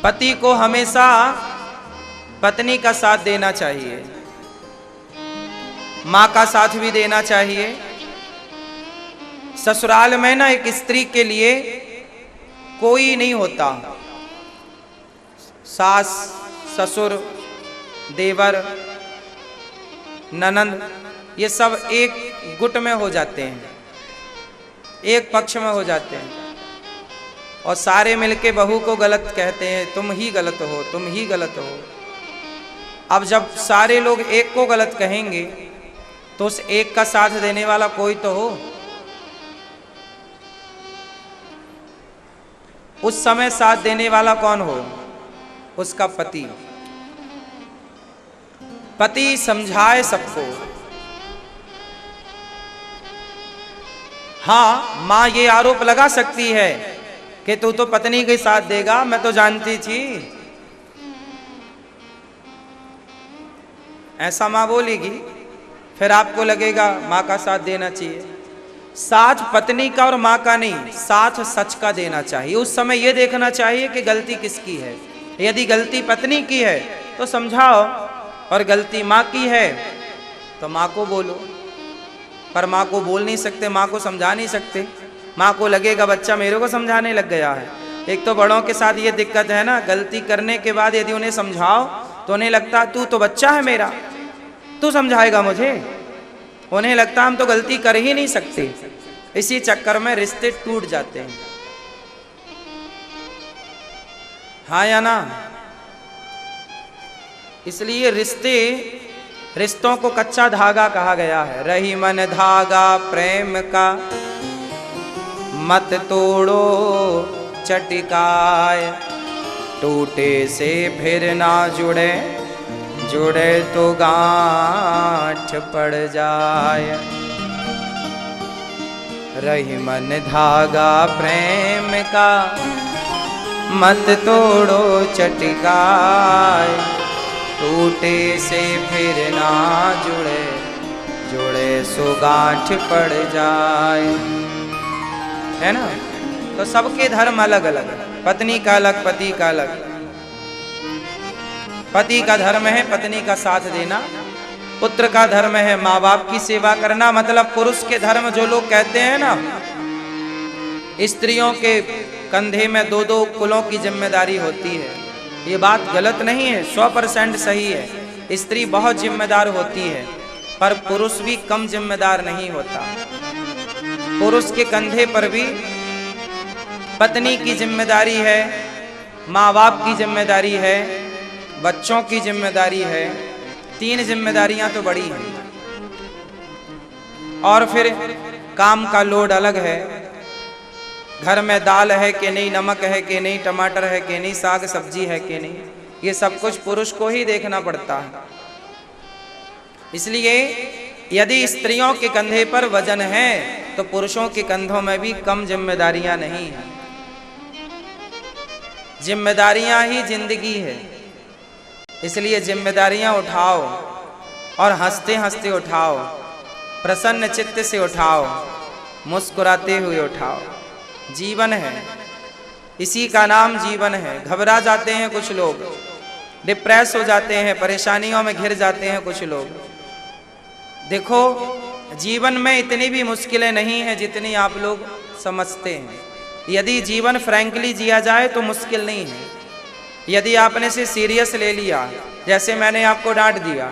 पति को हमेशा पत्नी का साथ देना चाहिए, मां का साथ भी देना चाहिए। ससुराल में ना एक स्त्री के लिए कोई नहीं होता, सास ससुर देवर ननंद ये सब एक गुट में हो जाते हैं, एक पक्ष में हो जाते हैं और सारे मिलके बहू को गलत कहते हैं, तुम ही गलत हो, तुम ही गलत हो। अब जब सारे लोग एक को गलत कहेंगे तो उस एक का साथ देने वाला कोई तो हो। उस समय साथ देने वाला कौन हो? उसका पति। पति समझाए सबको। हाँ, मां ये आरोप लगा सकती है कि तू तो पत्नी के साथ देगा, मैं तो जानती थी, ऐसा मां बोलेगी, फिर आपको लगेगा मां का साथ देना चाहिए। साथ पत्नी का और मां का नहीं, साथ सच का देना चाहिए। उस समय यह देखना चाहिए कि गलती किसकी है। यदि गलती पत्नी की है तो समझाओ, और गलती मां की है तो मां को बोलो। पर मां को बोल नहीं सकते, मां को समझा नहीं सकते। मां को लगेगा बच्चा मेरे को समझाने लग गया है। एक तो बड़ों के साथ ये दिक्कत है ना, गलती करने के बाद यदि उन्हें समझाओ तो उन्हें लगता तू तो बच्चा है मेरा, तू समझाएगा मुझे। उन्हें लगता हम तो गलती कर ही नहीं सकते। इसी चक्कर में रिश्ते टूट जाते हैं। हाँ या ना? इसलिए रिश्तों को कच्चा धागा कहा गया है। रही मन धागा प्रेम का, मत तोड़ो चटिकाय। टूटे से फिर ना जुड़े, जुड़े तो गांठ पड़ जाए। रही मन धागा प्रेम का, मत तोड़ो चटिकाय। टूटे से फिर ना जुड़े, जुड़े सो गांठ पड़ जाए। है ना? तो सबके धर्म अलग अलग है। पत्नी का अलग, पति का अलग। पति का धर्म है पत्नी का साथ देना, पुत्र का धर्म है माँ बाप की सेवा करना। मतलब पुरुष के धर्म जो लोग कहते हैं ना, स्त्रियों के कंधे में 2-2 कुलों की जिम्मेदारी होती है, ये बात गलत नहीं है, 100% सही है। स्त्री बहुत जिम्मेदार होती है, पर पुरुष भी कम जिम्मेदार नहीं होता। पुरुष के कंधे पर भी पत्नी की जिम्मेदारी है, माँ बाप की जिम्मेदारी है, बच्चों की जिम्मेदारी है। 3 जिम्मेदारियां तो बड़ी हैं। और फिर काम का लोड अलग है। घर में दाल है कि नहीं, नमक है कि नहीं, टमाटर है कि नहीं, साग सब्जी है कि नहीं, ये सब कुछ पुरुष को ही देखना पड़ता है। इसलिए यदि स्त्रियों के कंधे पर वजन है तो पुरुषों के कंधों में भी कम जिम्मेदारियां नहीं हैं। जिम्मेदारियां ही जिंदगी है। इसलिए जिम्मेदारियां उठाओ और हंसते हंसते उठाओ, प्रसन्न चित्त से उठाओ, मुस्कुराते हुए उठाओ। जीवन है, इसी का नाम जीवन है। घबरा जाते हैं कुछ लोग, डिप्रेस हो जाते हैं, परेशानियों में घिर जाते हैं कुछ लोग। देखो, जीवन में इतनी भी मुश्किलें नहीं हैं जितनी आप लोग समझते हैं। यदि जीवन फ्रैंकली जिया जाए तो मुश्किल नहीं है। यदि आपने इसे सीरियस ले लिया, जैसे मैंने आपको डांट दिया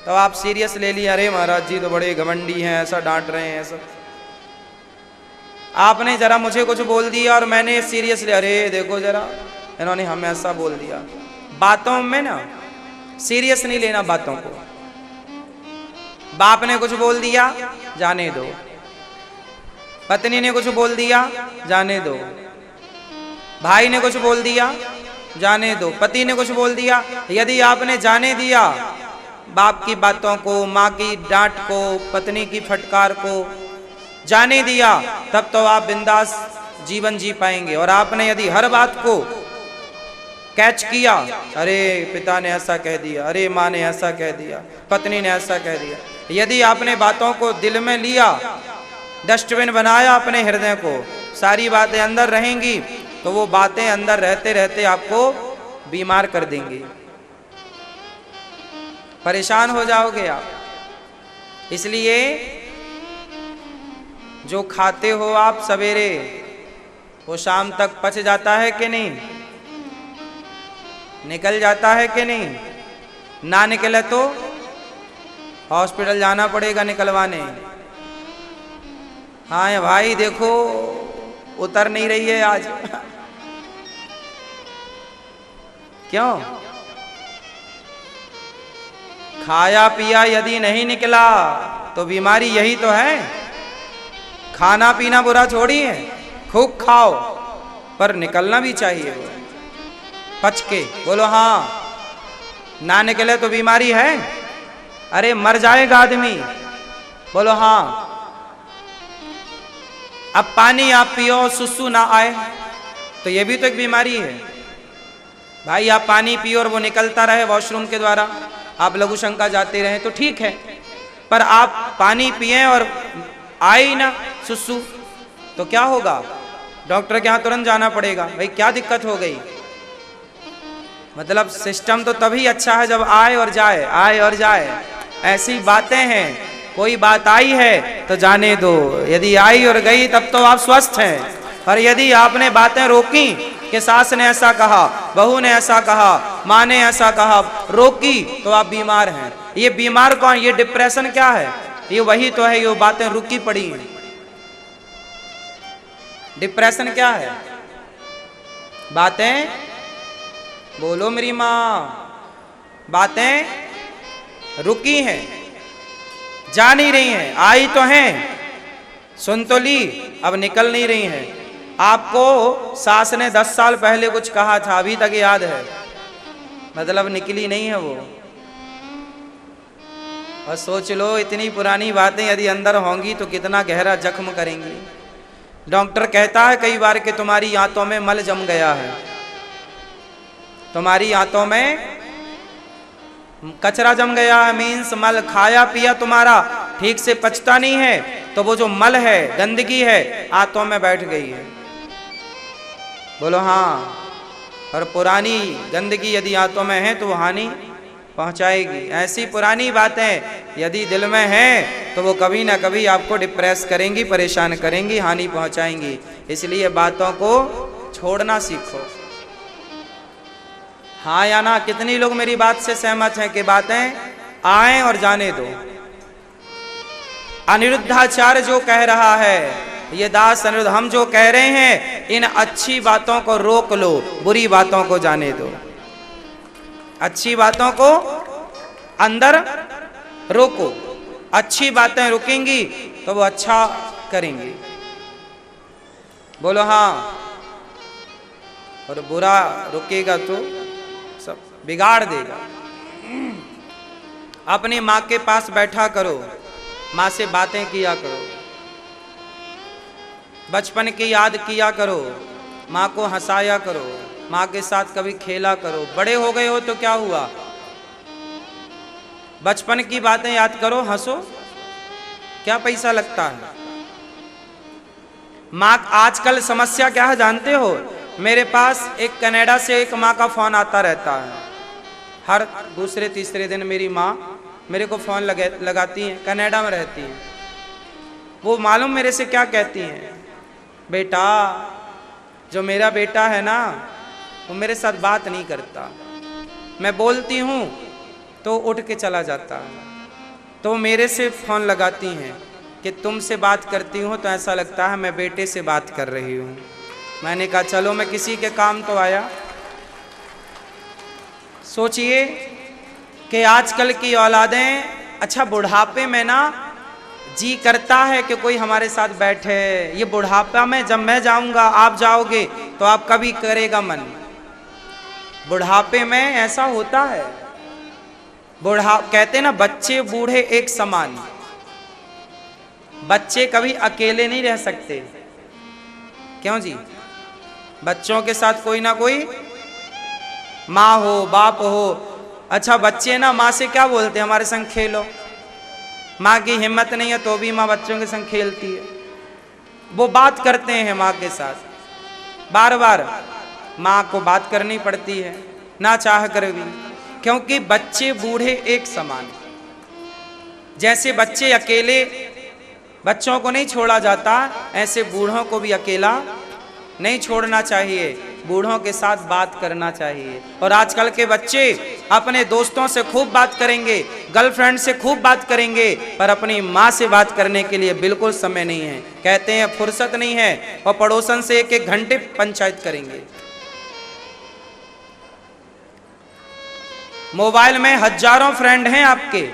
तो आप सीरियस ले लिया, अरे महाराज जी तो बड़े घमंडी हैं, ऐसा डांट रहे हैं ऐसा। आपने जरा मुझे कुछ बोल दिया और मैंने सीरियस लिया, अरे देखो जरा इन्होंने हमें ऐसा बोल दिया। बातों में ना सीरियस नहीं लेना बातों को। बाप ने कुछ बोल दिया, जाने दो। पत्नी ने कुछ बोल दिया, जाने दो। भाई ने कुछ बोल दिया, जाने दो। पति ने कुछ बोल दिया, यदि आपने जाने दिया बाप की बातों को, माँ की डांट को, पत्नी की फटकार को जाने दिया, तब तो आप बिंदास जीवन जी पाएंगे। और आपने यदि हर बात को कैच किया, अरे पिता ने ऐसा कह दिया, अरे माँ ने ऐसा कह दिया, पत्नी ने ऐसा कह दिया, यदि आपने बातों को दिल में लिया, डस्टबिन बनाया अपने हृदय को, सारी बातें अंदर रहेंगी, तो वो बातें अंदर रहते रहते आपको बीमार कर देंगे, परेशान हो जाओगे आप। इसलिए जो खाते हो आप सवेरे, वो शाम तक पच जाता है कि नहीं, निकल जाता है कि नहीं? ना निकले तो हॉस्पिटल जाना पड़ेगा निकलवाने। हाँ भाई देखो उतर नहीं रही है आज। क्यों? खाया पिया यदि नहीं निकला तो बीमारी यही तो है। खाना पीना बुरा छोड़िए, खूब खाओ, पर निकलना भी चाहिए पच के। बोलो हाँ। ना निकले तो बीमारी है, अरे मर जाएगा आदमी। बोलो हाँ। अब पानी आप पियो, सुसु ना आए तो ये भी तो एक बीमारी है भाई। आप पानी पियो और वो निकलता रहे वॉशरूम के द्वारा, आप लघु शंका जाते रहे तो ठीक है, पर आप पानी पिए और आए ही ना सुसु तो क्या होगा? डॉक्टर के यहाँ तुरंत जाना पड़ेगा। भाई क्या दिक्कत हो गई? मतलब सिस्टम तो तभी अच्छा है जब आए और जाए, आए और जाए। ऐसी बातें हैं, कोई बात आई है तो जाने दो, यदि आई और गई तब तो आप स्वस्थ हैं। और यदि आपने बातें रोकी कि सास ने ऐसा कहा, बहू ने ऐसा कहा, माँ ने ऐसा कहा, रोकी, तो आप बीमार हैं। ये बीमार कौन? ये डिप्रेशन क्या है? ये वही तो है, ये बातें रुकी पड़ी हैं। डिप्रेशन क्या है? बातें, बोलो मेरी माँ, बातें रुकी हैं, जा नहीं रही हैं। आई तो हैं, सुन तो ली, अब निकल नहीं रही हैं। आपको सास ने 10 साल पहले कुछ कहा था, अभी तक याद है, मतलब निकली नहीं है वो। और सोच लो इतनी पुरानी बातें यदि अंदर होंगी तो कितना गहरा जख्म करेंगी। डॉक्टर कहता है कई बार कि तुम्हारी आंतों में मल जम गया है, तुम्हारी आंतों में कचरा जम गया है, मीन्स मल। खाया पिया तुम्हारा ठीक से पचता नहीं है, तो वो जो मल है, गंदगी है, आंतों में बैठ गई है। बोलो हाँ। और पुरानी गंदगी यदि आंतों में है तो वो हानि पहुंचाएगी। ऐसी पुरानी बातें यदि दिल में हैं तो वो कभी ना कभी आपको डिप्रेस करेंगी, परेशान करेंगी, हानि पहुंचाएंगी। इसलिए बातों को छोड़ना सीखो। हाँ या ना? कितनी लोग मेरी बात से सहमत हैं कि बातें आए और जाने दो? अनिरुद्धाचार्य जो कह रहा है, ये दास अनिरुद्ध, हम जो कह रहे हैं, इन अच्छी बातों को रोक लो, बुरी बातों को जाने दो। अच्छी बातों को अंदर रोको, अच्छी बातें रुकेंगी तो वो अच्छा करेंगी। बोलो हाँ। और बुरा रुकेगा तो सब बिगाड़ देगा। अपनी माँ के पास बैठा करो, माँ से बातें किया करो, बचपन की याद किया करो, माँ को हंसाया करो, माँ के साथ कभी खेला करो। बड़े हो गए हो तो क्या हुआ, बचपन की बातें याद करो, हंसो, क्या पैसा लगता है। माँ, आजकल समस्या क्या है जानते हो? मेरे पास एक कनाडा से एक माँ का फोन आता रहता है, हर दूसरे तीसरे दिन मेरी माँ मेरे को फोन लगाती हैं, कनाडा में रहती हैं। वो मालूम मेरे से क्या कहती हैं? बेटा, जो मेरा बेटा है ना, वो मेरे साथ बात नहीं करता, मैं बोलती हूँ तो उठ के चला जाता है। तो मेरे से फोन लगाती हैं कि तुमसे बात करती हूँ तो ऐसा लगता है मैं बेटे से बात कर रही हूँ। मैंने कहा चलो मैं किसी के काम तो आया। सोचिए कि आजकल की औलादें, अच्छा बुढ़ापे में ना जी करता है कि कोई हमारे साथ बैठे। ये बुढ़ापा में जब मैं जाऊंगा, आप जाओगे तो आपका भी करेगा मन। बुढ़ापे में ऐसा होता है। कहते ना बच्चे बूढ़े एक समान। बच्चे कभी अकेले नहीं रह सकते। क्यों जी? बच्चों के साथ कोई ना कोई माँ हो, बाप हो। अच्छा बच्चे ना माँ से क्या बोलते हैं? हमारे संग खेलो। माँ की हिम्मत नहीं है तो भी माँ बच्चों के संग खेलती है। वो बात करते हैं माँ के साथ, बार बार माँ को बात करनी पड़ती है। ना चाह कर भी, क्योंकि बच्चे बूढ़े एक समान। जैसे बच्चे अकेले, बच्चों को नहीं छोड़ा जाता, ऐसे बूढ़ों को भी अकेला नहीं छोड़ना चाहिए, बूढ़ों के साथ बात करना चाहिए। और आजकल के बच्चे अपने दोस्तों से खूब बात करेंगे, गर्लफ्रेंड से खूब बात करेंगे, पर अपनी माँ से बात करने के लिए बिल्कुल समय नहीं है। कहते हैं फुर्सत नहीं है, और पड़ोसन से एक एक घंटे पंचायत करेंगे। मोबाइल में हजारों फ्रेंड हैं आपके,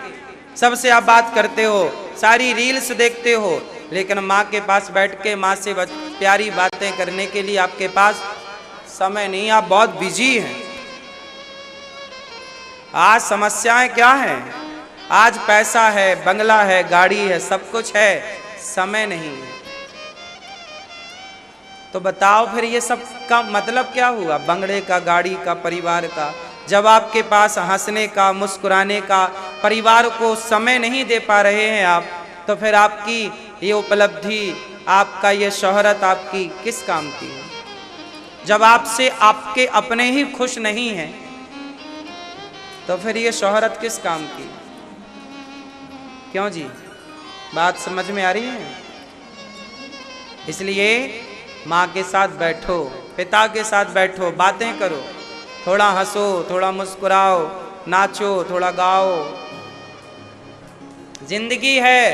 सबसे आप बात करते हो, सारी रील्स देखते हो, लेकिन माँ के पास बैठ के माँ से प्यारी बातें करने के लिए आपके पास समय नहीं, आप बहुत बिजी हैं। आज समस्याएं क्या हैं? आज पैसा है, बंगला है, गाड़ी है, सब कुछ है, समय नहीं है। तो बताओ फिर ये सब का मतलब क्या हुआ? बंगले का, गाड़ी का, परिवार का। जब आपके पास हंसने का, मुस्कुराने का, परिवार को समय नहीं दे पा रहे हैं आप, तो फिर आपकी ये उपलब्धि, आपका ये शोहरत आपकी किस काम की है? जब आपसे आपके अपने ही खुश नहीं हैं, तो फिर ये शोहरत किस काम की? क्यों जी, बात समझ में आ रही है? इसलिए माँ के साथ बैठो, पिता के साथ बैठो, बातें करो, थोड़ा हंसो, थोड़ा मुस्कुराओ, नाचो, थोड़ा गाओ। जिंदगी है,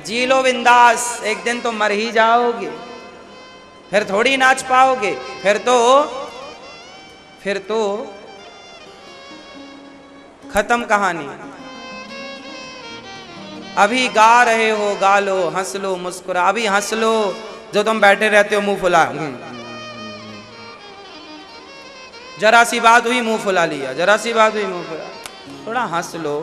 जी लो बिंदास, एक दिन तो मर ही जाओगे, फिर थोड़ी नाच पाओगे, फिर तो खत्म कहानी। अभी गा रहे हो, गा लो, हंस लो, मुस्कुरा, अभी हंस लो। जो तुम बैठे रहते हो मुंह फुला, जरा सी बात हुई मुंह फुला लिया, जरा सी बात हुई मुंह फुला, थोड़ा हंस लो।